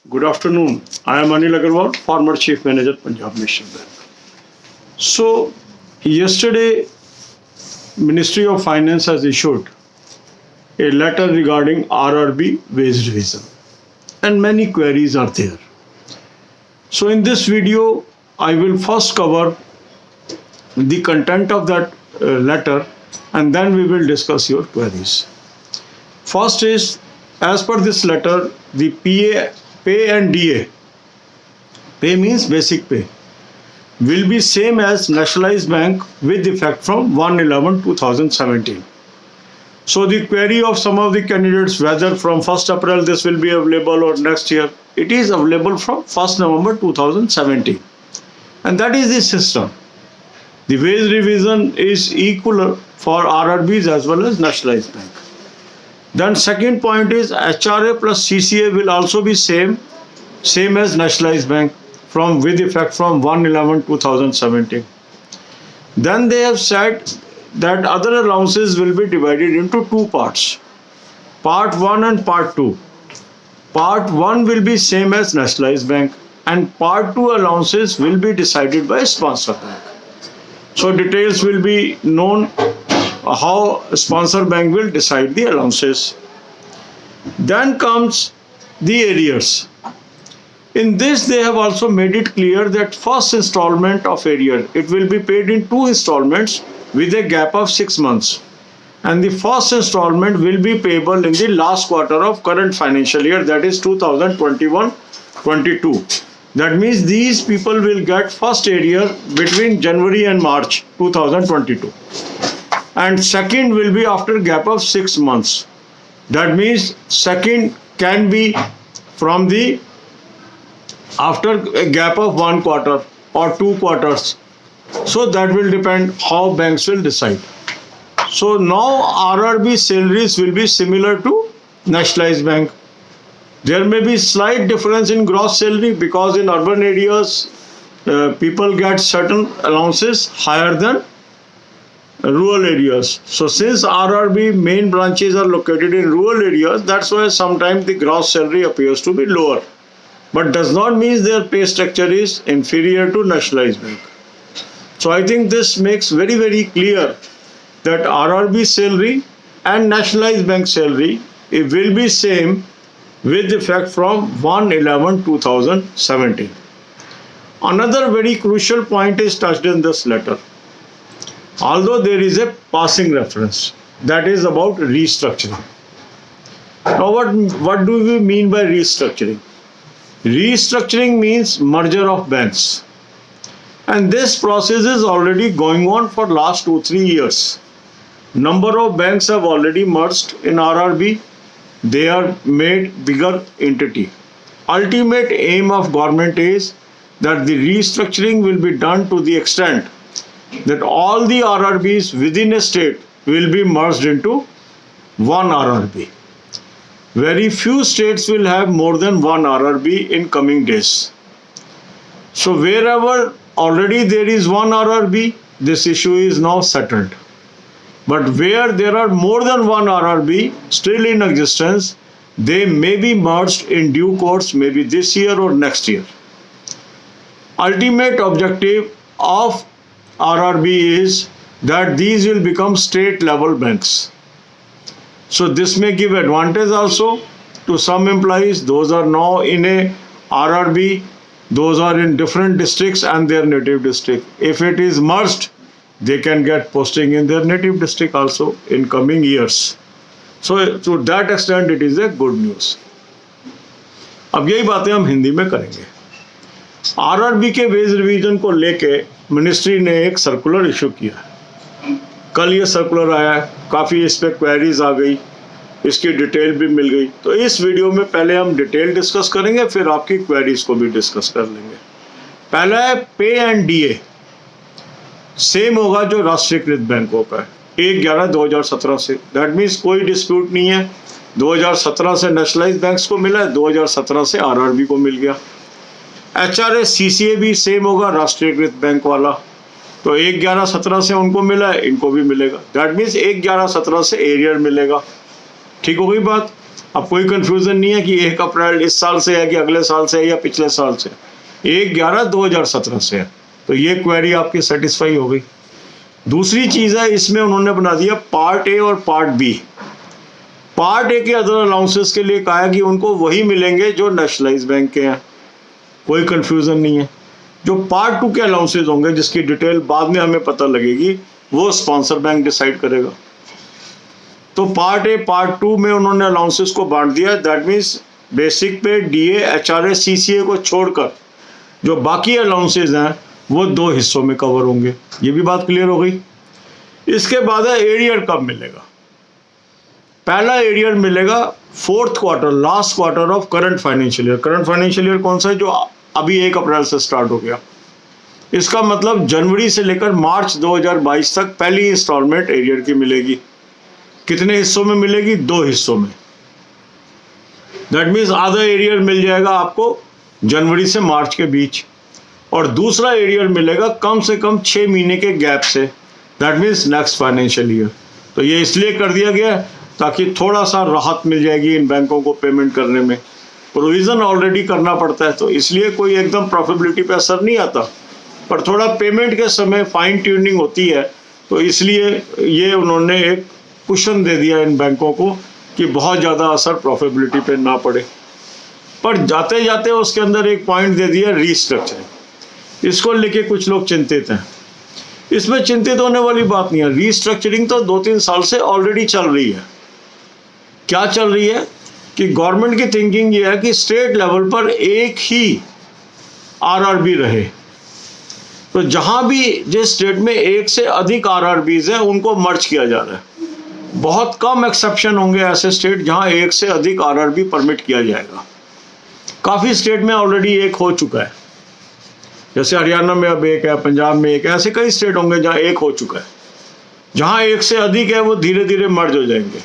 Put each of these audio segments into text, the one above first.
Good afternoon. I am Anil Agarwal, former Chief Manager, Punjab National Bank. So, yesterday, Ministry of Finance has issued a letter regarding RRB wage revision, and many queries are there. So, in this video, I will first cover the content of that letter, and then we will discuss your queries. First is, as per this letter, the pay and DA, pay means basic pay, will be same as nationalized bank with effect from 1/11/2017. So the query of some of the candidates, whether from 1st April this will be available or next year, it is available from 1st November 2017. And that is the system. The wage revision is equal for RRBs as well as nationalized bank. Then second point is HRA plus CCA will also be same as nationalized bank with effect from 1/11/2017. Then they have said that other allowances will be divided into two parts, part 1 and part 2. Part 1 will be same as nationalized bank and part 2 allowances will be decided by sponsor bank. So details will be known how sponsor bank will decide the allowances. Then comes the arrears. In this, they have also made it clear that first installment of arrear, it will be paid in 2 installments with a gap of 6 months. And the first installment will be payable in the last quarter of current financial year, that is 2021-22. That means these people will get first arrear between January and March 2022. And second will be after gap of 6 months. That means second can be from the after a gap of 1 quarter or 2 quarters. So that will depend how banks will decide. So now RRB salaries will be similar to nationalized bank. There may be slight difference in gross salary because in urban areas people get certain allowances higher than rural areas. So since RRB main branches are located in rural areas, that's why sometimes the gross salary appears to be lower, but does not mean their pay structure is inferior to nationalized bank. So I think this makes very clear that RRB salary and nationalized bank salary, it will be same with effect from 1/11/2017. Another very crucial point is touched in this letter. Although there is a passing reference, that is about restructuring. Now what do we mean by restructuring? Restructuring means merger of banks. And this process is already going on for last 2-3 years. Number of banks have already merged in RRB. They are made bigger entity. Ultimate aim of government is that the restructuring will be done to the extent that all the RRBs within a state will be merged into one RRB. Very few states will have more than one RRB in coming days. So wherever already there is one RRB, this issue is now settled. But where there are more than one RRB still in existence, they may be merged in due course, maybe this year or next year. Ultimate objective of RRB is that these will become state level banks. So this may give advantage also to some employees. Those are now in a RRB, those are in different districts and their native district. If it is merged, they can get posting in their native district also in coming years. So to that extent it is a good news. अब यही बातें हम हिंदी में करेंगे. RRB के veg revision को लेके ministry ने एक सर्कुलर इशू किया. कल ये सर्कुलर आया, काफ़ी इस पर क्वेरीज आ गई, इसकी डिटेल भी मिल गई. तो इस वीडियो में पहले हम डिटेल डिस्कस करेंगे, फिर आपकी क्वेरीज को भी डिस्कस कर लेंगे. पहला है पे एंड डीए सेम होगा जो राष्ट्रीयकृत बैंकों का है 1/11/2017 से. दैट मीन्स कोई डिस्प्यूट नहीं है. 2017 से नेशनलाइज बैंक्स को मिला है, 2017 से RRB को मिल गया. HRA CCA भी सेम होगा राष्ट्रीयकृत बैंक वाला. तो 1/11/17 से उनको मिला है, इनको भी मिलेगा. दैट मीन्स 1/11/17 से एरियर मिलेगा. ठीक हो गई बात. अब कोई कंफ्यूजन नहीं है कि 1 अप्रैल इस साल से है कि अगले साल से है या पिछले साल से, 1/11/2017 से है। तो ये क्वेरी आपकी सेटिस्फाई हो गई। दूसरी चीज़ है, इसमें उन्होंने बना दिया पार्ट ए और पार्ट बी। पार्ट ए के अदर अलाउंसेस के लिए कहा है कि उनको वही मिलेंगे जो नेशनलाइज बैंक के हैं, कोई कंफ्यूजन नहीं है। जो पार्ट 2 के अलाउंसेस होंगे, जिसकी डिटेल बाद में हमें पता लगेगी, वो स्पॉन्सर बैंक डिसाइड करेगा। तो पार्ट ए पार्ट 2 में उन्होंने अलाउंसेस को बांट दिया। दैट मीन्स बेसिक पे डीए, एचआरए, सीसीए को छोड़कर जो बाकी अलाउंसेस हैं वो 2 हिस्सों में कवर होंगे। ये भी बात क्लियर हो गई। इसके बाद है एरियर कब मिलेगा। पहला एरियर मिलेगा 4th quarter, last quarter of current financial year. Current financial year कौन सा है? जो अभी 1 अप्रैल से स्टार्ट हो गया। इसका मतलब जनवरी से लेकर मार्च 2022 तक पहली इंस्टॉलमेंट एरियर की मिलेगी। कितने हिस्सों में मिलेगी? 2 हिस्सों में। दैट मीन्स आधा एरियर मिल जाएगा आपको जनवरी से मार्च के बीच, और दूसरा एरियर मिलेगा कम से कम 6 महीने के गैप से। That means next financial year. तो ये इसलिए कर दिया गया है ताकि थोड़ा सा राहत मिल जाएगी इन बैंकों को पेमेंट करने में। प्रोविज़न ऑलरेडी करना पड़ता है, तो इसलिए कोई एकदम प्रॉफिटेबिलिटी पे असर नहीं आता, पर थोड़ा पेमेंट के समय फाइन ट्यूनिंग होती है। तो इसलिए ये उन्होंने एक कुशन दे दिया इन बैंकों को कि बहुत ज़्यादा असर प्रॉफिटेबिलिटी पे ना पड़े। पर जाते जाते उसके अंदर एक पॉइंट दे दिया, रीस्ट्रक्चरिंग। इसको लेके कुछ लोग चिंतित हैं। इसमें चिंतित होने वाली बात नहीं है। रीस्ट्रक्चरिंग तो 2-3 साल से ऑलरेडी चल रही है। क्या चल रही है कि गवर्नमेंट की थिंकिंग ये है कि स्टेट लेवल पर एक ही आरआरबी रहे। तो जहां भी जिस स्टेट में एक से अधिक आरआरबीज हैं उनको मर्ज किया जा रहा है। बहुत कम एक्सेप्शन होंगे ऐसे स्टेट जहां एक से अधिक आरआरबी परमिट किया जाएगा। काफ़ी स्टेट में ऑलरेडी एक हो चुका है, जैसे हरियाणा में अब एक है, पंजाब में एक है, ऐसे कई स्टेट होंगे जहां एक हो चुका है। जहां एक से अधिक है वो धीरे धीरे मर्ज हो जाएंगे।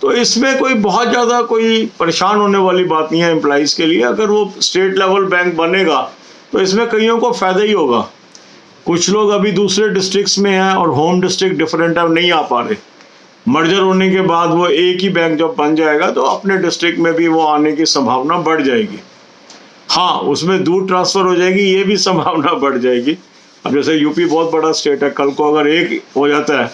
तो इसमें कोई बहुत ज़्यादा कोई परेशान होने वाली बात नहीं है एम्प्लॉइज़ के लिए। अगर वो स्टेट लेवल बैंक बनेगा तो इसमें कईयों को फ़ायदा ही होगा। कुछ लोग अभी दूसरे डिस्ट्रिक्ट्स में हैं और होम डिस्ट्रिक्ट डिफरेंट है, नहीं आ पा रहे। मर्जर होने के बाद वो एक ही बैंक जब बन जाएगा तो अपने डिस्ट्रिक्ट में भी वो आने की संभावना बढ़ जाएगी। हाँ, उसमें दूर ट्रांसफ़र हो जाएगी, ये भी संभावना बढ़ जाएगी। अब जैसे यूपी बहुत बड़ा स्टेट है, कल को अगर एक हो जाता है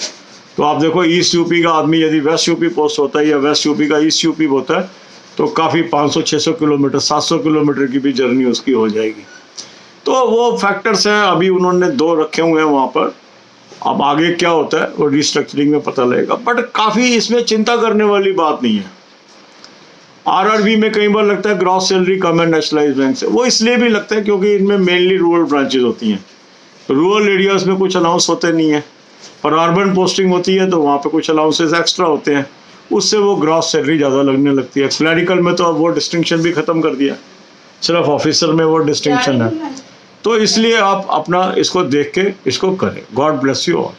तो आप देखो ईस्ट यूपी का आदमी यदि वेस्ट यूपी पोस्ट होता है या वेस्ट यूपी का ईस्ट यूपी होता है तो काफ़ी 500-600 किलोमीटर, 700 किलोमीटर की भी जर्नी उसकी हो जाएगी। तो वो फैक्टर्स हैं, अभी उन्होंने 2 रखे हुए हैं वहाँ पर। अब आगे क्या होता है वो रिस्ट्रक्चरिंग में पता लगेगा, बट काफ़ी इसमें चिंता करने वाली बात नहीं है। आरआरबी में कई बार लगता है ग्रॉस सैलरी कम है नेशनलाइज बैंक से। वो इसलिए भी लगता है क्योंकि इनमें मेनली रूरल ब्रांचेज होती हैं। रूरल एरियाज़ में कुछ अलाउंस होते नहीं है, पर अर्बन पोस्टिंग होती है तो वहाँ पे कुछ अलाउंसेस एक्स्ट्रा होते हैं, उससे वो ग्रॉस सैलरी ज़्यादा लगने लगती है। क्लैरिकल में तो अब वो डिस्टिंक्शन भी ख़त्म कर दिया, सिर्फ ऑफिसर में वो डिस्टिंक्शन है। तो इसलिए आप अपना इसको देख के इसको करें। God bless you all.